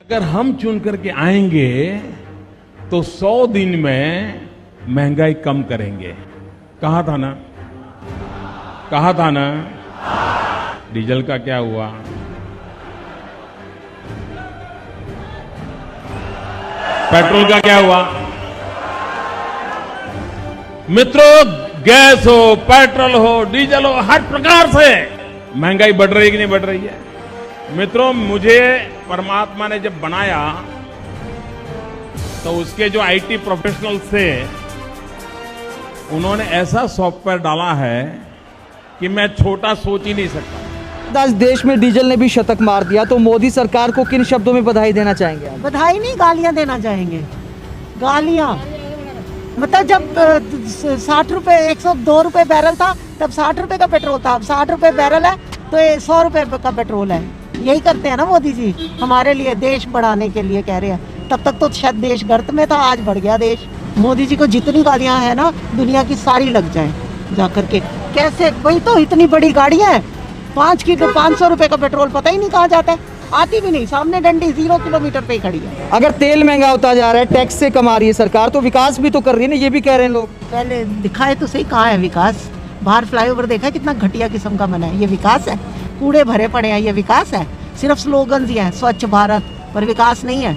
अगर हम चुन करके आएंगे तो 100 दिन में महंगाई कम करेंगे। कहा था ना, कहा था ना। डीजल का क्या हुआ? पेट्रोल का क्या हुआ? मित्रों, गैस हो, पेट्रोल हो, डीजल हो, हर प्रकार से महंगाई बढ़ रही है कि नहीं बढ़ रही है? मित्रों, मुझे परमात्मा ने जब बनाया तो उसके जो आईटी प्रोफेशनल्स थे, उन्होंने ऐसा सॉफ्टवेयर डाला है कि मैं छोटा सोच ही नहीं सकता। आज देश में डीजल ने भी शतक मार दिया, तो मोदी सरकार को किन शब्दों में बधाई देना चाहेंगे आप? बधाई नहीं, गालियां देना चाहेंगे। गालियां मतलब जब 60 रुपए 102 रुपए बैरल था, तब 60 रुपए का पेट्रोल था। अब 60 रुपए बैरल है तो ये 100 रुपए का पेट्रोल है। यही करते हैं ना मोदी जी, हमारे लिए देश बढ़ाने के लिए कह रहे हैं। तब तक तो शायद देश गर्त में था, आज बढ़ गया देश। मोदी जी को जितनी गालियां है ना, दुनिया की सारी लग जाए जाकर के। कैसे? वही तो, इतनी बड़ी गाड़ियां हैं, 500 रुपए का पेट्रोल पता ही नहीं कहाँ जाता है, आती भी नहीं। सामने डंडी 0 किलोमीटर पे ही खड़ी है। अगर तेल महंगा होता जा रहा है, टैक्स से कमा रही है सरकार, तो विकास भी तो कर रही है ना, ये भी कह रहे हैं लोग। पहले दिखाए तो सही, कहाँ है विकास? बाहर फ्लाईओवर देखा है कितना घटिया किस्म का बना है? ये विकास है? कूड़े भरे पड़े हैं, ये विकास है? सिर्फ स्लोगन्स ही हैं, स्वच्छ भारत, पर विकास नहीं है।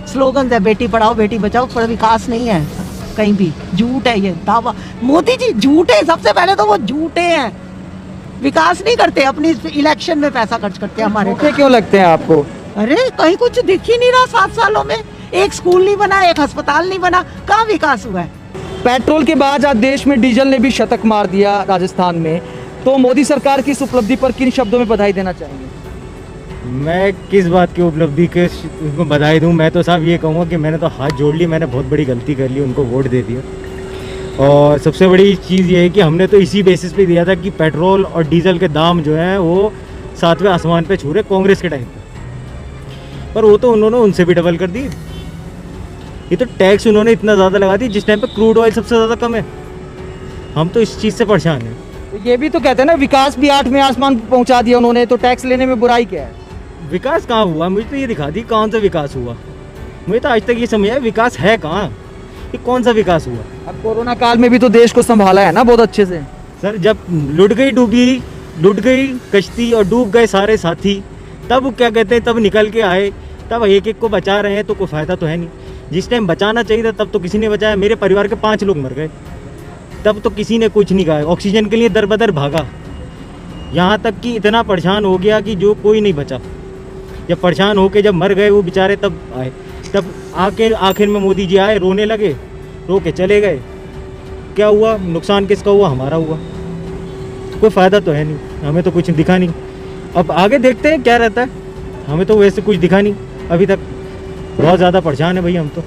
स्लोगन्स है, बेटी पढ़ाओ बेटी बचाओ, पर विकास नहीं है कहीं भी। झूठ है ये दावा। मोदी जी झूठे, सबसे पहले तो वो झूठे हैं। विकास नहीं करते, अपनी इलेक्शन में पैसा खर्च करते हैं हमारे। धोखे क्यों लगते हैं आपको? अरे कहीं कुछ दिख ही नहीं रहा। 7 सालों में एक स्कूल नहीं बना, एक अस्पताल नहीं बना, कहाँ विकास हुआ है? पेट्रोल के बाद आज देश में डीजल ने भी शतक मार दिया राजस्थान में, तो मोदी सरकार की इस उपलब्धि पर किन शब्दों में बधाई देना चाहेंगे? मैं किस बात की उपलब्धि के उनको बधाई दूं? मैं तो साहब ये कहूँगा कि मैंने तो हाथ जोड़ ली, मैंने बहुत बड़ी गलती कर ली, उनको वोट दे दिया। और सबसे बड़ी चीज़ ये है कि हमने तो इसी बेसिस पे दिया था कि पेट्रोल और डीजल के दाम जो हैं वो 7वें आसमान पे छू रहे कांग्रेस के टाइम पर वो तो उन्होंने उनसे भी डबल कर दी। ये तो टैक्स उन्होंने इतना ज़्यादा लगा दी जिस टाइम पे क्रूड ऑयल सबसे ज़्यादा कम है। हम तो इस चीज़ से परेशान हैं। ये भी तो कहते हैं ना, विकास भी 8वें आसमान पहुंचा दिया उन्होंने, तो टैक्स लेने में बुराई क्या है? विकास कहाँ हुआ? मुझे तो ये दिखा दी कौन सा विकास हुआ। मुझे तो आज तक ये समझ आया विकास है कहाँ, ये कौन सा विकास हुआ। अब कोरोना काल में भी तो देश को संभाला है ना बहुत अच्छे से। सर, जब लुट गई कश्ती और डूब गए सारे साथी, तब क्या कहते हैं, तब निकल के आए, तब एक एक को बचा रहे हैं, तो कोई फ़ायदा तो है नहीं। जिस टाइम बचाना चाहिए था तब तो किसी ने बचाया। मेरे परिवार के 5 लोग मर गए, तब तो किसी ने कुछ नहीं कहा। ऑक्सीजन के लिए दर बदर भागा, यहाँ तक कि इतना परेशान हो गया कि जो कोई नहीं बचा। जब परेशान होके जब मर गए वो बेचारे, तब आए, तब आखिर में मोदी जी आए, रोने लगे, रो के चले गए। क्या हुआ? नुकसान किसका हुआ? हमारा हुआ। कोई फ़ायदा तो है नहीं, हमें तो कुछ दिखा नहीं। अब आगे देखते हैं क्या रहता है। हमें तो वैसे कुछ दिखा नहीं अभी तक। बहुत ज़्यादा परेशान है भैया हम तो।